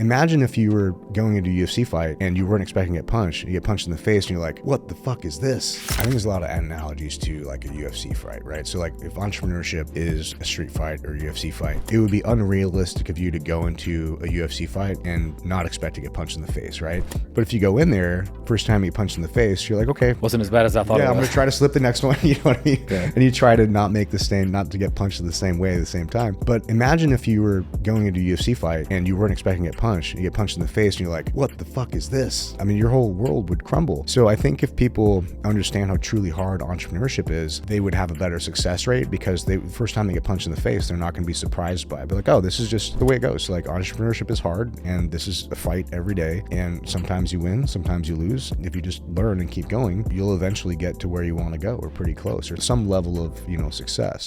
imagine if you were going into a UFC fight and you weren't expecting to get punched, you get punched in the face and you're like, what the fuck is this? I think there's a lot of analogies to like a UFC fight, right? So like if entrepreneurship is a street fight or a UFC fight, it would be unrealistic of you to go into a UFC fight and not expect to get punched in the face, right? But if you go in there, first time you punch in the face, you're like, okay, wasn't as bad as I thought. Yeah, I'm gonna try to slip the next one. You know what I mean? Yeah. And you try to not to get punched in the same way at the same time. But imagine if you were going into a UFC fight and you weren't expecting to get punched, you get punched in the face and you're like, what the fuck is this? I mean, your whole world would crumble. So I think if people understand how truly hard entrepreneurship is, they would have a better success rate, because the first time they get punched in the face, they're not going to be surprised by it. Be like, oh, this is just the way it goes. So like entrepreneurship is hard, and this is a fight every day, and sometimes you win, sometimes you lose. If you just learn and keep going, you'll eventually get to where you want to go, or pretty close, or some level of, success.